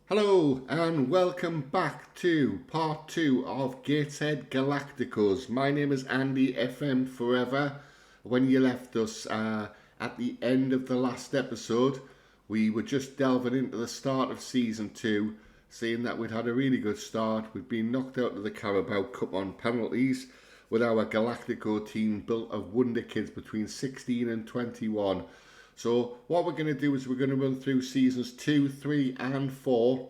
Hello and welcome back to part 2 of Gateshead Galacticos. My name is Andy FM Forever. When you left us at the end of the last episode, we were just delving into the start of Season 2, seeing that we'd had a really good start. We'd been knocked out of the Carabao Cup on penalties with our Galactico team built of wonderkids between 16 and 21. So what we're going to do is we're going to run through seasons 2, 3 and 4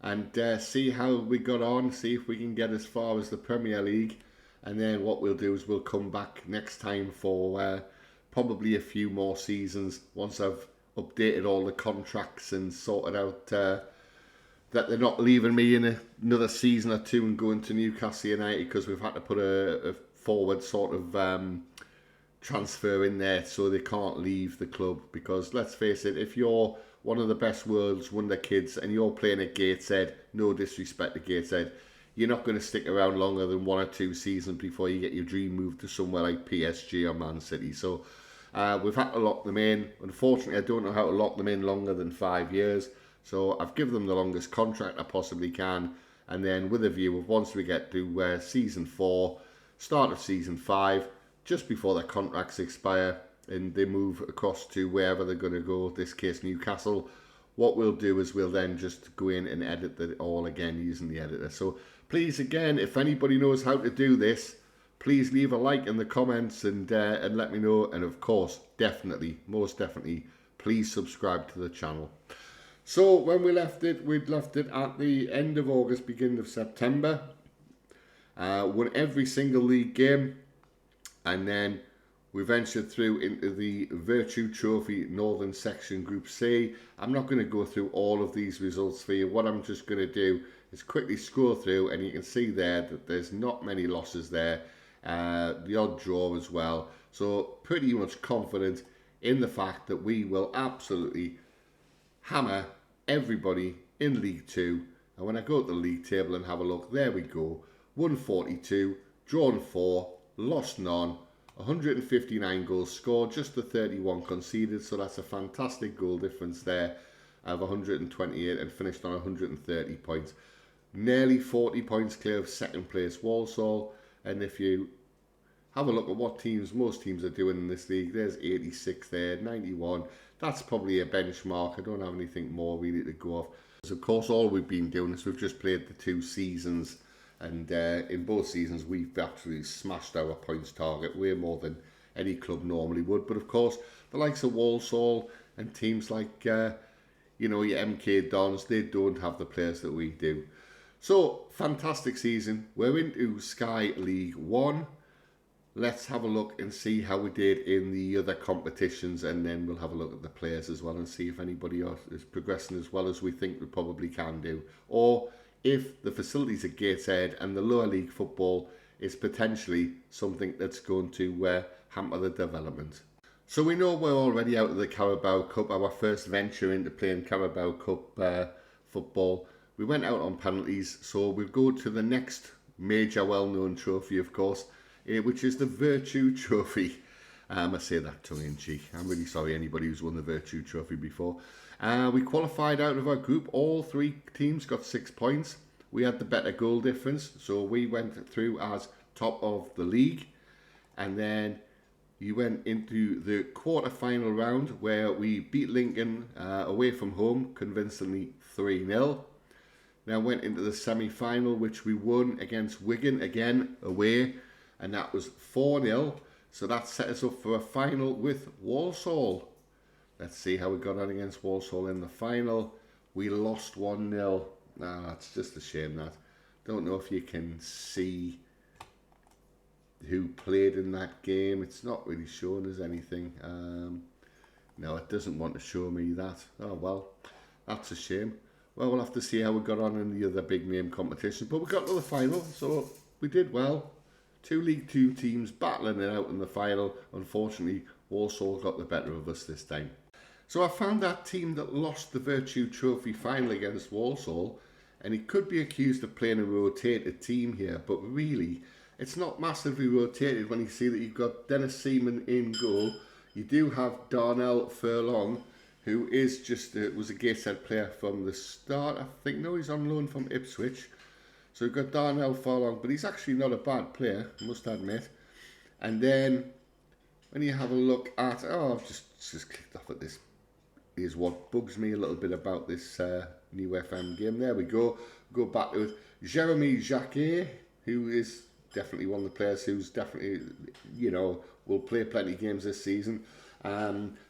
and see how we got on, see if we can get as far as the Premier League. And then what we'll do is we'll come back next time for probably a few more seasons once I've updated all the contracts and sorted out that they're not leaving me in another season or two and going to Newcastle United, because we've had to put a forward sort of transfer in there so they can't leave the club. Because let's face it, if you're one of the best world's wonder kids and you're playing at Gateshead, no disrespect to Gateshead, you're not going to stick around longer than 1 or 2 seasons before you get your dream moved to somewhere like PSG or Man City. So we've had to lock them in. Unfortunately, I don't know how to lock them in longer than 5 years, so I've given them the longest contract I possibly can, and then with a view of once we get to season 4, start of season 5, just before their contracts expire and they move across to wherever they're going to go, this case Newcastle, what we'll do is we'll then just go in and edit it all again using the editor. So please, again, if anybody knows how to do this, please leave a like in the comments and let me know. And of course, definitely, most definitely, please subscribe to the channel. So when we left it, we'd left it at the end of August, beginning of September. Won every single league game. And then we ventured through into the Virtue Trophy Northern Section Group C. I'm not going to go through all of these results for you. What I'm just going to do is quickly scroll through, and you can see there that there's not many losses there. The odd draw as well. So pretty much confident in the fact that we will absolutely hammer everybody in League 2. And when I go to the league table and have a look, there we go. 142, drawn 4. Lost none, 159 goals scored, just the 31 conceded, so that's a fantastic goal difference there of 128 and finished on 130 points. Nearly 40 points clear of second place Walsall, and if you have a look at what most teams are doing in this league, there's 86 there, 91, that's probably a benchmark. I don't have anything more really to go off. So of course all we've been doing is we've just played the 2 seasons. And in both seasons, we've actually smashed our points target way more than any club normally would. But of course, the likes of Walsall and teams like, your MK Dons, they don't have the players that we do. So, fantastic season. We're into Sky League 1. Let's have a look and see how we did in the other competitions, and then we'll have a look at the players as well and see if anybody else is progressing as well as we think we probably can do. Or if the facilities at Gateshead and the lower league football is potentially something that's going to hamper the development. So we know we're already out of the Carabao Cup, our first venture into playing Carabao Cup football. We went out on penalties, so we'll go to the next major well-known trophy, of course, which is the Virtue Trophy. I say that tongue-in-cheek. I'm really sorry anybody who's won the Virtue Trophy before. We qualified out of our group. All 3 teams got 6 points. We had the better goal difference, so we went through as top of the league. And then you went into the quarter-final round where we beat Lincoln away from home convincingly 3-0. Now went into the semi-final, which we won against Wigan again away, and that was 4-0. So that set us up for a final with Walsall. Let's see how we got on against Walsall in the final. We lost 1-0. It's just a shame that. Don't know if you can see who played in that game. It's not really showing us anything. No, it doesn't want to show me that. Oh, well, that's a shame. Well, we'll have to see how we got on in the other big name competitions. But we got to the final, so we did well. 2 League 2 teams battling it out in the final. Unfortunately, Walsall got the better of us this time. So I found that team that lost the Virtue Trophy final against Walsall, and it could be accused of playing a rotated team here, but really, it's not massively rotated when you see that you've got Dennis Seaman in goal. You do have Darnell Furlong, who is just was a Gateshead player from the start. I think, no, he's on loan from Ipswich. So we've got Darnell Farlong, but he's actually not a bad player, I must admit. And then when you have a look at, I've just clicked off at this. Here's what bugs me a little bit about this new FM game. There we go. Go back to it. Jeremy Jacquet, who is definitely one of the players who's definitely, will play plenty of games this season.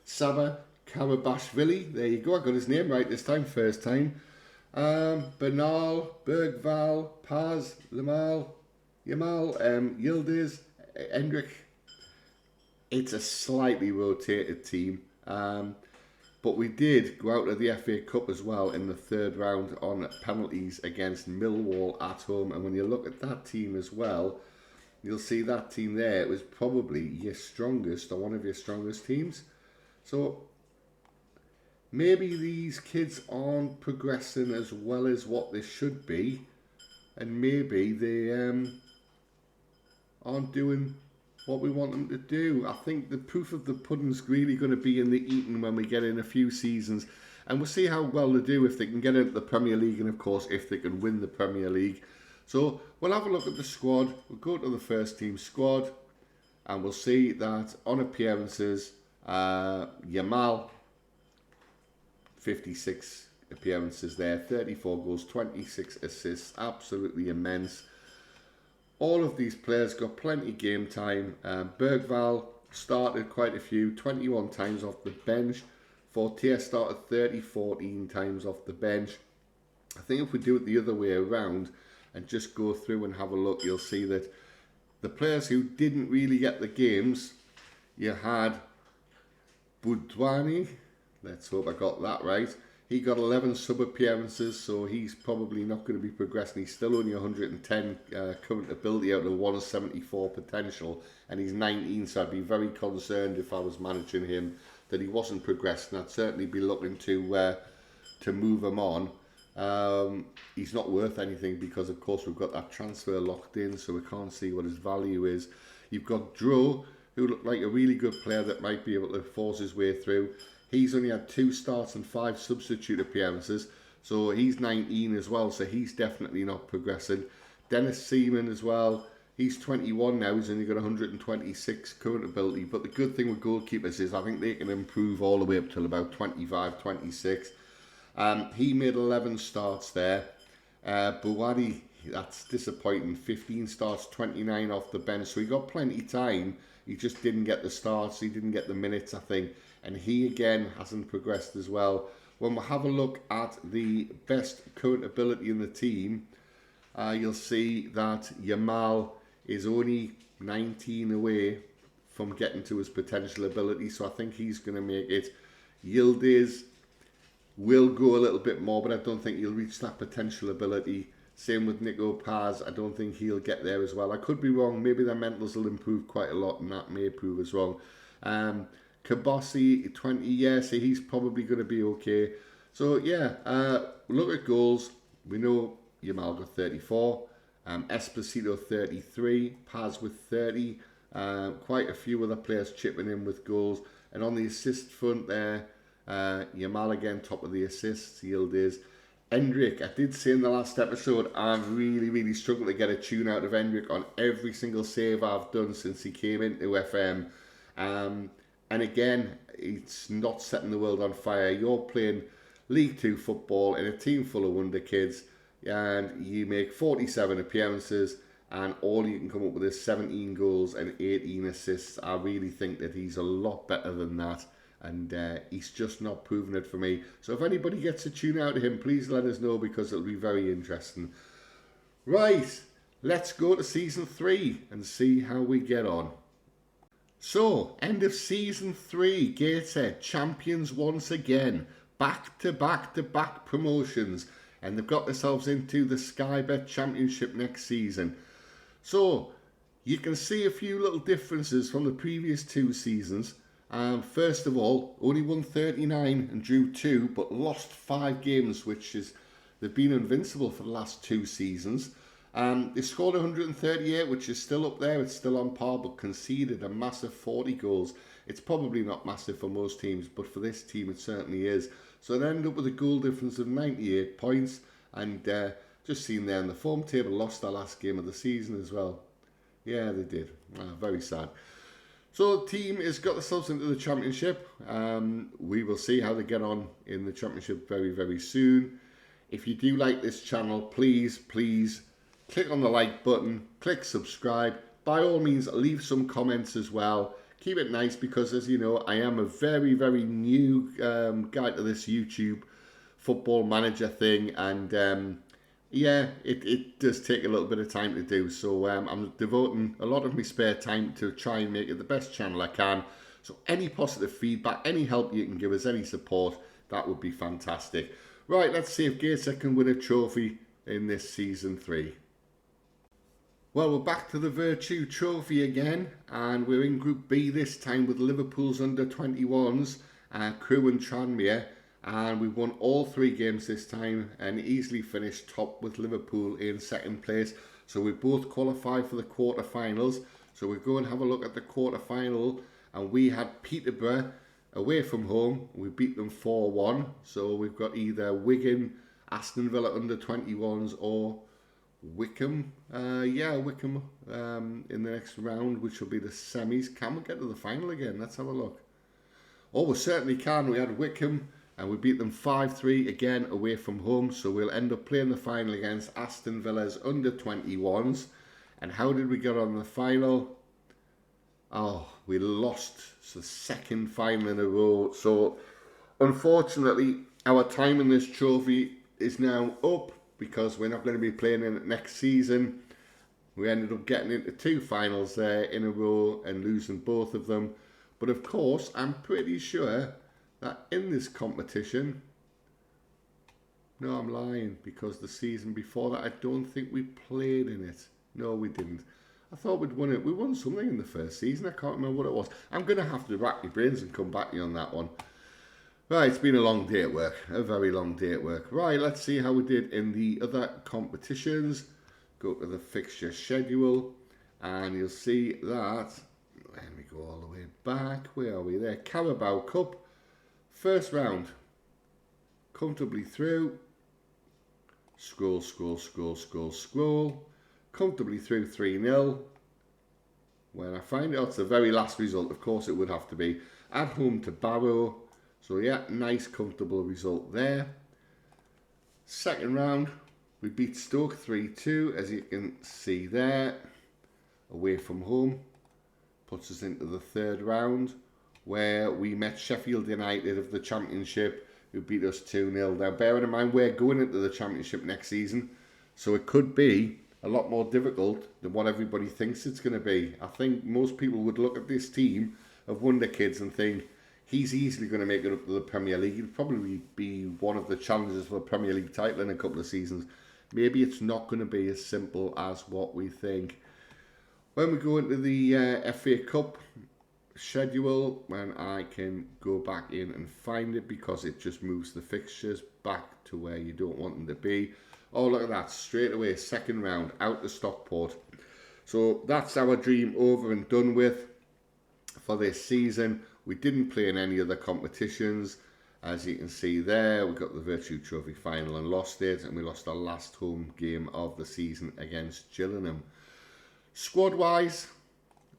Saba Karabashvili, there you go. I got his name right this time, first time. Bernal, Bergval, Paz, Yamal, Yildiz, Hendrik. It's a slightly rotated team. But we did go out of the FA Cup as well in the third round on penalties against Millwall at home. And when you look at that team as well, you'll see that team there, it was probably your strongest or one of your strongest teams. So maybe these kids aren't progressing as well as what they should be. And maybe they aren't doing what we want them to do. I think the proof of the pudding's really going to be in the eating when we get in a few seasons, and we'll see how well they do if they can get into the Premier League, and of course if they can win the Premier League. So we'll have a look at the squad. We'll go to the first team squad, and we'll see that on appearances, Yamal, 56 appearances there, 34 goals, 26 assists, absolutely immense. All of these players got plenty game time. Bergval started quite a few, 21 times off the bench. Fortier started 14 times off the bench. I think if we do it the other way around and just go through and have a look, you'll see that the players who didn't really get the games, you had Budwani, let's hope I got that right. He got 11 sub-appearances, so he's probably not going to be progressing. He's still only 110 current ability out of 174 potential, and he's 19, so I'd be very concerned if I was managing him that he wasn't progressing. I'd certainly be looking to move him on. He's not worth anything because, of course, we've got that transfer locked in, so we can't see what his value is. You've got Dro, who looked like a really good player that might be able to force his way through. He's only had 2 starts and 5 substitute appearances, so he's 19 as well, so he's definitely not progressing. Dennis Seaman as well, he's 21 now, he's only got 126 current ability, but the good thing with goalkeepers is I think they can improve all the way up till about 25, 26. He made 11 starts there. Buwadi, that's disappointing, 15 starts, 29 off the bench, so he got plenty of time. He just didn't get the starts, he didn't get the minutes, I think. And he again hasn't progressed as well. When we have a look at the best current ability in the team, you'll see that Yamal is only 19 away from getting to his potential ability. So I think he's going to make it. Yildiz will go a little bit more, but I don't think he'll reach that potential ability. Same with Nico Paz. I don't think he'll get there as well. I could be wrong. Maybe their mentals will improve quite a lot, and that may prove us wrong. Kabossi, 20, yeah, so he's probably going to be okay. So, yeah, look at goals. We know Yamal got 34. Esposito, 33. Paz with 30. Quite a few other players chipping in with goals. And on the assist front there, Yamal again, top of the assists. Yildiz. Hendrik, I did say in the last episode, I've really struggled to get a tune out of Hendrik on every single save I've done since he came into FM. And again, it's not setting the world on fire. You're playing League 2 football in a team full of wonder kids, and you make 47 appearances, and all you can come up with is 17 goals and 18 assists. I really think that he's a lot better than that, and he's just not proven it for me. So if anybody gets a tune out of him, please let us know, because it'll be very interesting. Right, let's go to Season 3 and see how we get on. So, end of Season 3, Gateshead, champions once again, back to back promotions, and they've got themselves into the Sky Bet Championship next season. So, you can see a few little differences from the previous 2 seasons. First of all, only won 39 and drew 2, but lost 5 games, which is, they've been invincible for the last 2 seasons. They scored 138, which is still up there. It's still on par, but conceded a massive 40 goals. It's probably not massive for most teams, but for this team it certainly is. So they ended up with a goal difference of 98 points. And just seen there in the form table, lost their last game of the season as well. Yeah, they did. Very sad. So the team has got themselves into the championship. We will see how they get on in the championship very, very soon. If you do like this channel, please click on the like button, click subscribe. By all means, leave some comments as well. Keep it nice because, as you know, I am a very, very new guy to this YouTube football manager thing. And yeah, it does take a little bit of time to do. So I'm devoting a lot of my spare time to try and make it the best channel I can. So any positive feedback, any help you can give us, any support, that would be fantastic. Right, let's see if Gateshead can win a trophy in this season 3. Well, we're back to the Virtue Trophy again, and we're in Group B this time with Liverpool's under-21s, Crewe and Tranmere, and we've won all 3 games this time and easily finished top with Liverpool in second place. So we both qualify for the quarter-finals. So we'll go and have a look at the quarter-final, and we had Peterborough away from home. We beat them 4-1. So we've got either Wigan, Aston Villa under-21s, or Wickham, Wickham in the next round, which will be the semis. Can we get to the final again? Let's have a look. Oh, we certainly can. We had Wickham and we beat them 5-3 again away from home. So we'll end up playing the final against Aston Villa's under-21s. And how did we get on the final? Oh, we lost the second final in a row. So unfortunately, our time in this trophy is now up, because we're not going to be playing in it next season. We ended up getting into 2 finals there in a row and losing both of them. But of course, I'm pretty sure that in this competition... No, I'm lying, because the season before that, I don't think we played in it. No, we didn't. I thought we'd won it. We won something in the first season. I can't remember what it was. I'm going to have to rack my brains and come back to you on that one. Right, it's been a long day at work, a very long day at work. Right, let's see how we did in the other competitions. Go to the fixture schedule, and you'll see that, let me go all the way back, where are we there? Carabao Cup, first round, comfortably through, scroll, comfortably through 3-0. When I find out it's the very last result, of course it would have to be, at home to Barrow. So yeah, nice comfortable result there. Second round, we beat Stoke 3-2, as you can see there, away from home. Puts us into the third round, where we met Sheffield United of the Championship, who beat us 2-0. Now bearing in mind, we're going into the Championship next season, so it could be a lot more difficult than what everybody thinks it's going to be. I think most people would look at this team of wonderkids and think, he's easily going to make it up to the Premier League. He'll probably be one of the challengers for the Premier League title in a couple of seasons. Maybe it's not going to be as simple as what we think. When we go into the FA Cup schedule, when I can go back in and find it, because it just moves the fixtures back to where you don't want them to be. Oh, look at that. Straight away, second round, out to Stockport. So that's our dream over and done with for this season. We didn't play in any other competitions. As you can see there, we got the Virtue Trophy final and lost it, and we lost our last home game of the season against Gillingham. Squad-wise,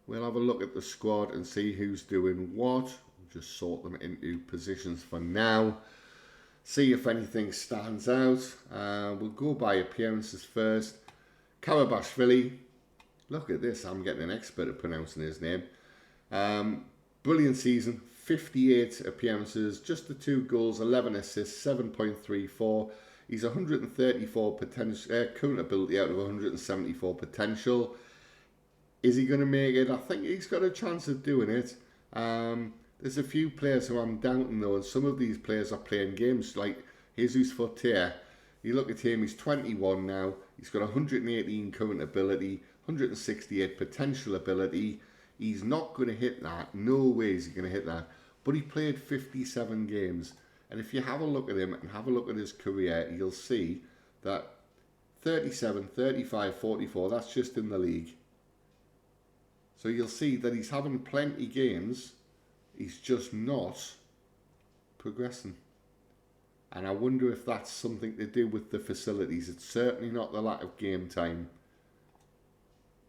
we'll have a look at the squad and see who's doing what. We'll just sort them into positions for now. See if anything stands out. We'll go by appearances first. Karabashvili. Look at this, I'm getting an expert at pronouncing his name. Brilliant season, 58 appearances, just the 2 goals, 11 assists, 7.34. He's 134 potential, current ability out of 174 potential. Is he going to make it? I think he's got a chance of doing it. There's a few players who I'm doubting though, and some of these players are playing games, like Jesus Fortier. You look at him, he's 21 now. He's got 118 current ability, 168 potential ability. He's not going to hit that. No way is he going to hit that. But he played 57 games. And if you have a look at him and have a look at his career, you'll see that 37, 35, 44. That's just in the league. So you'll see that he's having plenty games. He's just not progressing. And I wonder if that's something to do with the facilities. It's certainly not the lack of game time.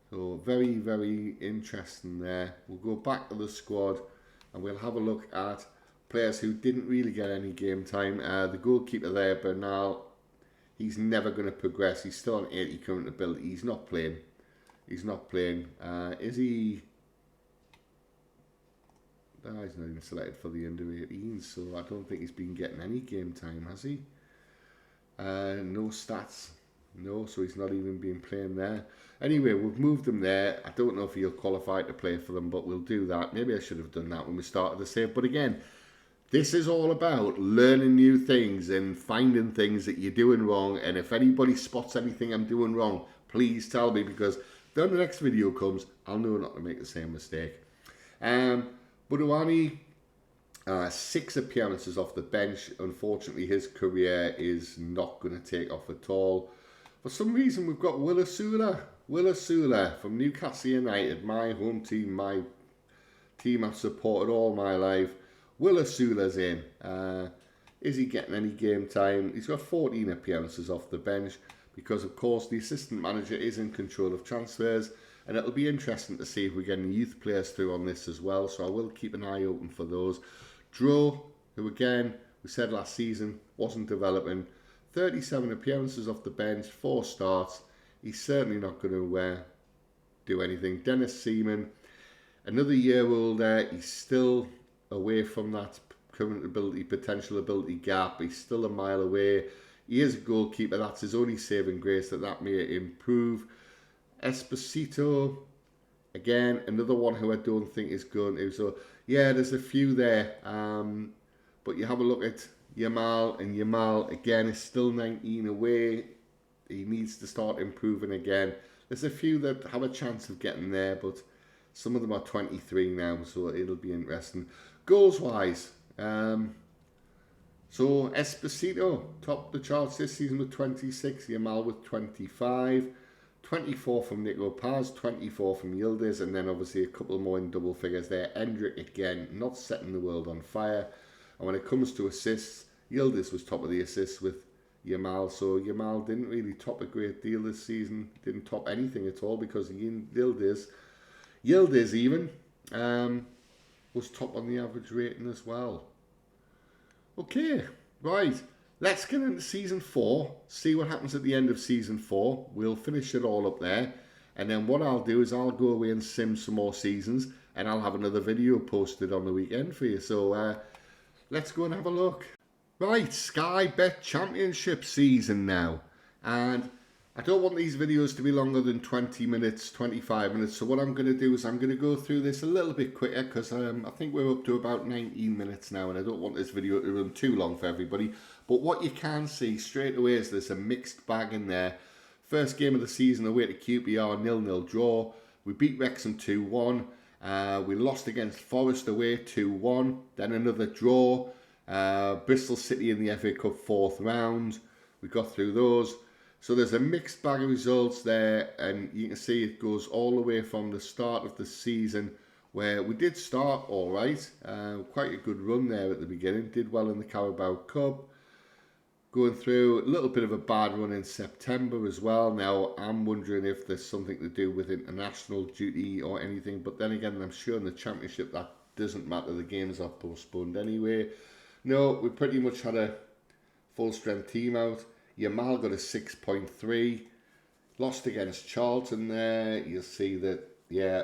So very, very interesting there. We'll go back to the squad and we'll have a look at players who didn't really get any game time. The goalkeeper there, Bernal, he's never going to progress. He's still on 80 current ability. He's not playing. He's not playing. Is he? No, he's not even selected for the under 18s, so I don't think he's been getting any game time, has he? No stats. No, so he's not even been playing there. Anyway, we've moved him there. I don't know if he'll qualify to play for them, but we'll do that. Maybe I should have done that when we started the save. But again, this is all about learning new things and finding things that you're doing wrong. And if anybody spots anything I'm doing wrong, please tell me, because when the next video comes, I'll know not to make the same mistake. Buduani, 6 appearances off the bench. Unfortunately, his career is not going to take off at all. For some reason, we've got Will Asula from Newcastle United, my home team, my team I've supported all my life. Will Asula's in. Is he getting any game time? He's got 14 appearances off the bench because, of course, the assistant manager is in control of transfers, and it'll be interesting to see if we get any youth players through on this as well, so I will keep an eye open for those. Dro, who again, we said last season, wasn't developing. 37 appearances off the bench, 4 starts. He's certainly not going to do anything. Dennis Seaman, another year older. He's still away from that current ability, potential ability gap. He's still a mile away. He is a goalkeeper. That's his only saving grace, that may improve. Esposito, again, another one who I don't think is going to. So, yeah, there's a few there. But you have a look at Yamal, and Yamal, again, is still 19 away. He needs to start improving again. There's a few that have a chance of getting there, but some of them are 23 now, so it'll be interesting. Goals-wise, so Esposito topped the charts this season with 26, Yamal with 25, 24 from Nico Paz, 24 from Yildiz, and then obviously a couple more in double figures there. Endrick, again, not setting the world on fire. And when it comes to assists, Yildiz was top of the assists with Yamal, so Yamal didn't really top a great deal this season, didn't top anything at all, because Yildiz even, was top on the average rating as well. Okay, right, let's get into season 4, see what happens at the end of season 4. We'll finish it all up there, and then what I'll do is I'll go away and sim some more seasons, and I'll have another video posted on the weekend for you, so let's go and have a look. Right, Sky Bet Championship season now, and I don't want these videos to be longer than 20 minutes, 25 minutes, so what I'm going to do is I'm going to go through this a little bit quicker, because I think we're up to about 19 minutes now, and I don't want this video to run too long for everybody. But what you can see straight away is there's a mixed bag in there. First game of the season away to QPR, 0-0 draw. We beat Wrexham 2-1. We lost against Forest away 2-1. Then another draw. Bristol City in the FA Cup 4th round. We got through those. So there's a mixed bag of results there, and you can see it goes all the way from the start of the season, where we did start all right. Quite a good run there at the beginning. Did well in the Carabao Cup. Going through a little bit of a bad run in September as well. Now, I'm wondering if there's something to do with international duty or anything. But then again, I'm sure in the Championship that doesn't matter. The games are postponed anyway. No, we pretty much had a full-strength team out. Yamal got a 6.3. Lost against Charlton there. You'll see that, yeah,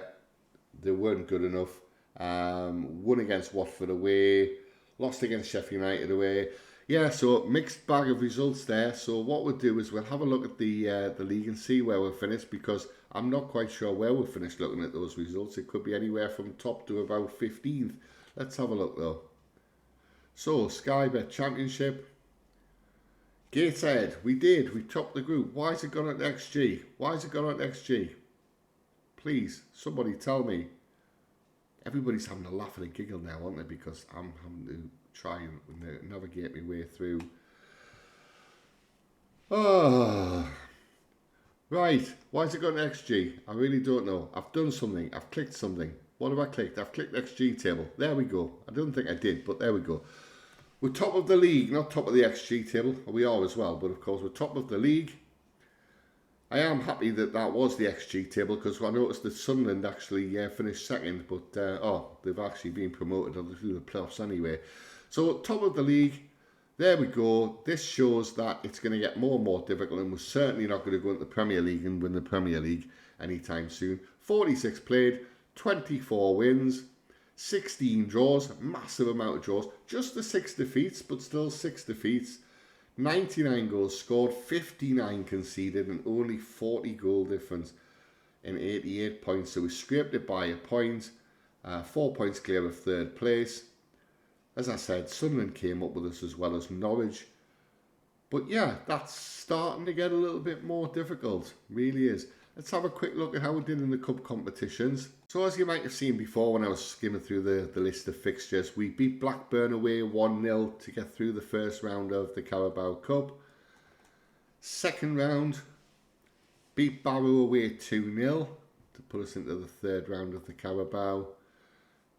they weren't good enough. Won against Watford away. Lost against Sheffield United away. Yeah, so mixed bag of results there. So what we'll do is we'll have a look at the league and see where we're finished, because I'm not quite sure where we're finished looking at those results. It could be anywhere from top to about 15th. Let's have a look though. So, Sky Bet Championship. Gateshead, we topped the group. Why has it gone at XG? Why has it gone at XG? Please, somebody tell me. Everybody's having a laugh and a giggle now, aren't they? Because I'm having to try and navigate my way through. Oh, Right, why has it got an XG? I really don't know. I've done something. I've clicked something. What have I clicked? I've clicked XG table. There we go. I don't think I did, but there we go. We're top of the league, not top of the XG table. We are as well, but of course we're top of the league. I am happy that that was the XG table because I noticed that Sunderland actually finished second, but they've actually been promoted through the playoffs anyway. So top of the league, there we go. This shows that it's going to get more and more difficult, and we're certainly not going to go into the Premier League and win the Premier League anytime soon. 46 played, 24 wins, 16 draws, massive amount of draws. Just the 6 defeats, but still 6 defeats. 99 goals scored, 59 conceded, and only 40 goal difference in 88 points. So we scraped it by a point, 4 points clear of third place. As I said, Sunderland came up with us as well as Norwich. But yeah, that's starting to get a little bit more difficult, really is. Let's have a quick look at how we did in the cup competitions. So as you might have seen before when I was skimming through the list of fixtures, we beat Blackburn away 1-0 to get through the first round of the Carabao Cup. Second round, beat Barrow away 2-0 to put us into the third round of the Carabao,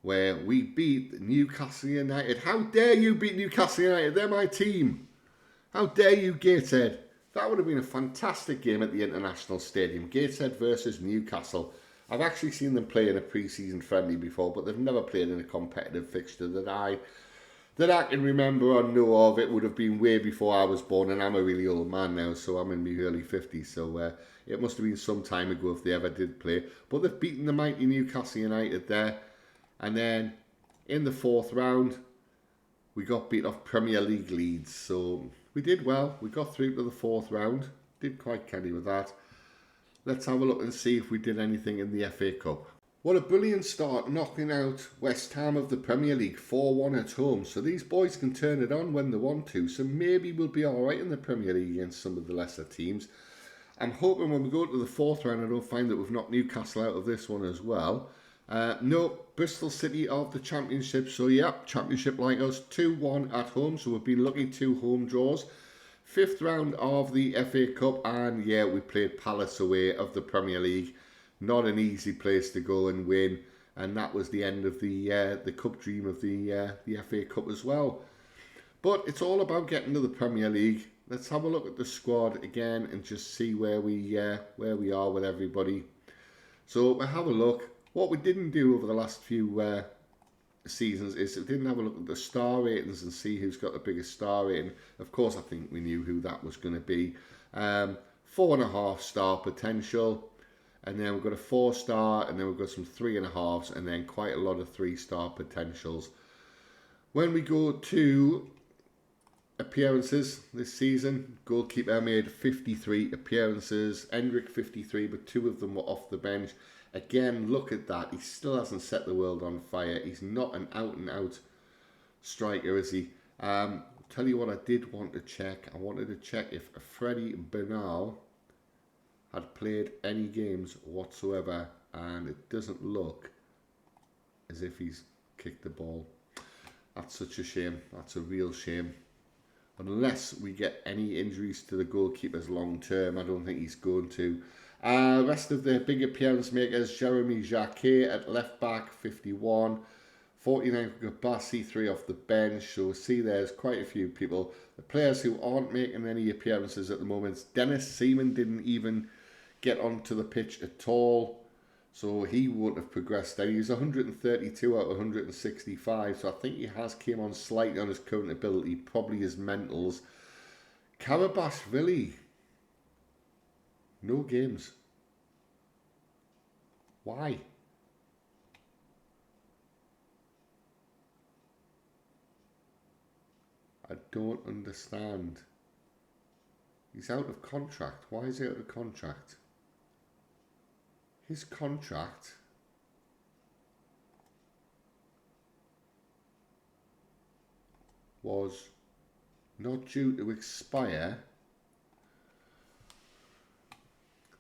where we beat Newcastle United. How dare you beat Newcastle United? They're my team. How dare you, Gateshead? That would have been a fantastic game at the International Stadium. Gateshead versus Newcastle. I've actually seen them play in a pre-season friendly before, but they've never played in a competitive fixture that I can remember or know of. It would have been way before I was born, and I'm a really old man now, so I'm in my early 50s. So it must have been some time ago if they ever did play. But they've beaten the mighty Newcastle United there. And then in the fourth round, we got beat off Premier League Leeds. So we did well. We got through to the fourth round. Did quite canny with that. Let's have a look and see if we did anything in the FA Cup. What a brilliant start, knocking out West Ham of the Premier League 4-1 at home. So these boys can turn it on when they want to. So maybe we'll be alright in the Premier League against some of the lesser teams. I'm hoping when we go to the fourth round, I don't find that we've knocked Newcastle out of this one as well. No, Bristol City of the Championship. So yeah, Championship like us, 2-1 at home. So we've been lucky, 2 home draws. Fifth round of the FA Cup, and yeah, we played Palace away of the Premier League. Not an easy place to go and win, and that was the end of the cup dream of the FA Cup as well. But it's all about getting to the Premier League. Let's have a look at the squad again and just see where we are with everybody. So we'll have a look. What we didn't do over the last few seasons is we didn't have a look at the star ratings and see who's got the biggest star rating. Of course, I think we knew who that was going to be. 4.5 star potential, and then we've got a 4-star, and then we've got some 3.5s, and then quite a lot of 3-star potentials. When we go to appearances this season, goalkeeper made 53 appearances, Endrick 53, but 2 of them were off the bench. Again, look at that. He still hasn't set the world on fire. He's not an out-and-out striker, is he? Tell you what I did want to check. I wanted to check if Freddie Bernal had played any games whatsoever, and it doesn't look as if he's kicked the ball. That's such a shame. That's a real shame. Unless we get any injuries to the goalkeepers long term, I don't think he's going to. Rest of the big appearance makers, Jeremy Jacquet at left back, 51. 49 for Gabassi, 3 off the bench. So see there's quite a few people. The players who aren't making any appearances at the moment, Dennis Seaman didn't even get onto the pitch at all. So he wouldn't have progressed there. He's 132 out of 165. So I think he has came on slightly on his current ability, probably his mentals. Karabashvili, no games. Why? I don't understand. He's out of contract. Why is he out of contract? His contract was not due to expire.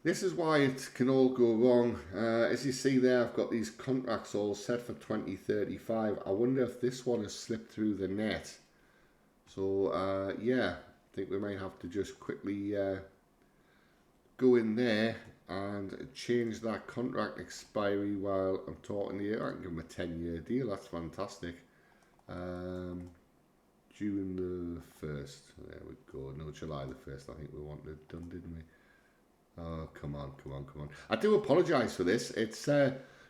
This is why it can all go wrong. As you see there, I've got these contracts all set for 2035. I wonder if this one has slipped through the net. So, yeah, I think we might have to just quickly go in there and change that contract expiry while I'm talking to you. I can give him a 10-year deal. That's fantastic. June the 1st. There we go. No, July the 1st. I think we wanted it done, didn't we? Oh, come on. I do apologise for this. It's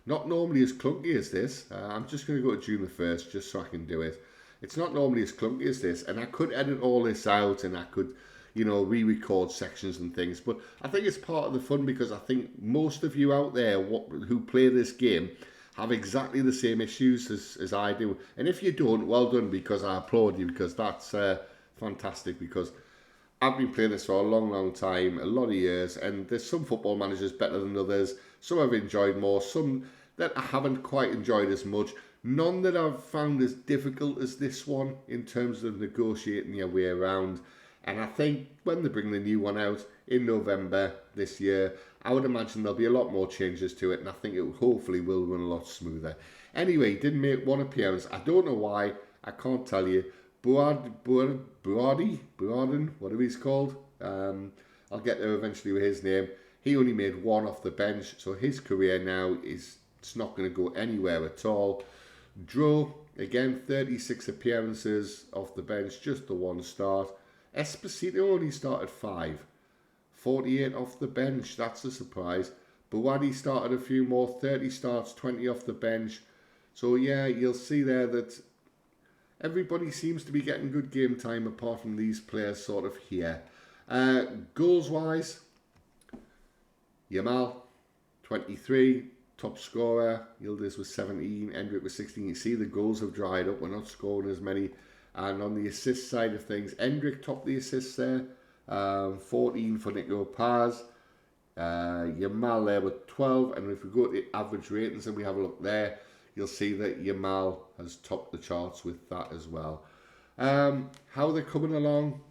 not normally as clunky as this. I'm just going to go to June the 1st just so I can do it. It's not normally as clunky as this, and I could edit all this out and I could, you know, re-record sections and things, but I think it's part of the fun because I think most of you out there who play this game have exactly the same issues as I do. And if you don't, well done, because I applaud you, because that's fantastic, because I've been playing this for a long time, a lot of years, and there's some football managers better than others. Some I've enjoyed more, some that I haven't quite enjoyed as much. None that I've found as difficult as this one in terms of negotiating your way around. And I think when they bring the new one out in November this year, I would imagine there'll be a lot more changes to it, and I think it hopefully will run a lot smoother. Anyway, didn't make one appearance. I don't know why. I can't tell you. Buardin, whatever he's called. I'll get there eventually with his name. He only made one off the bench, so his career now it's not going to go anywhere at all. Dro, again, 36 appearances off the bench, just the one start. Esposito only started 5. 48 off the bench, that's a surprise. Buwadi started a few more, 30 starts, 20 off the bench. So yeah, you'll see there that everybody seems to be getting good game time apart from these players sort of here. Goals-wise, Yamal, 23. Top scorer, Yildiz was 17, Endrick was 16. You see the goals have dried up, we're not scoring as many. And on the assist side of things, Endrick topped the assists there, 14 for Nico Paz. Yamal there with 12, and if we go to the average ratings and we have a look there, you'll see that Yamal has topped the charts with that as well. How they're coming along?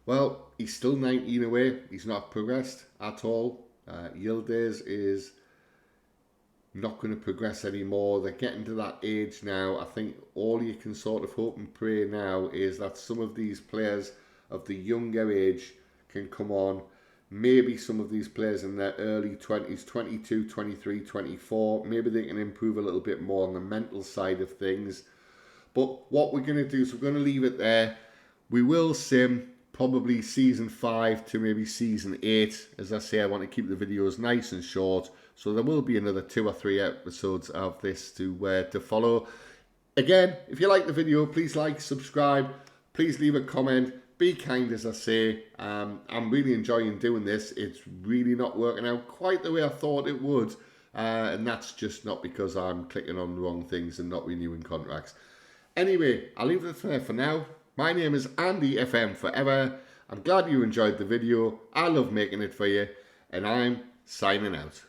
Well, he's still 19 away, he's not progressed at all. Yildiz is not going to progress anymore. They're getting to that age now. I think all you can sort of hope and pray now is that some of these players of the younger age can come on. Maybe some of these players in their early 20s, 22, 23, 24, maybe they can improve a little bit more on the mental side of things. But what we're going to do is we're going to leave it there. We will sim probably season 5 to maybe season 8. As I say, I want to keep the videos nice and short, so there will be another 2 or 3 episodes of this to follow. Again, if you like the video, please like, subscribe, please leave a comment, be kind, as I say. I'm really enjoying doing this. It's really not working out quite the way I thought it would, and that's just not because I'm clicking on the wrong things and not renewing contracts. Anyway, I'll leave it there for now. My name is Andy FM Forever. I'm glad you enjoyed the video. I love making it for you, and I'm signing out.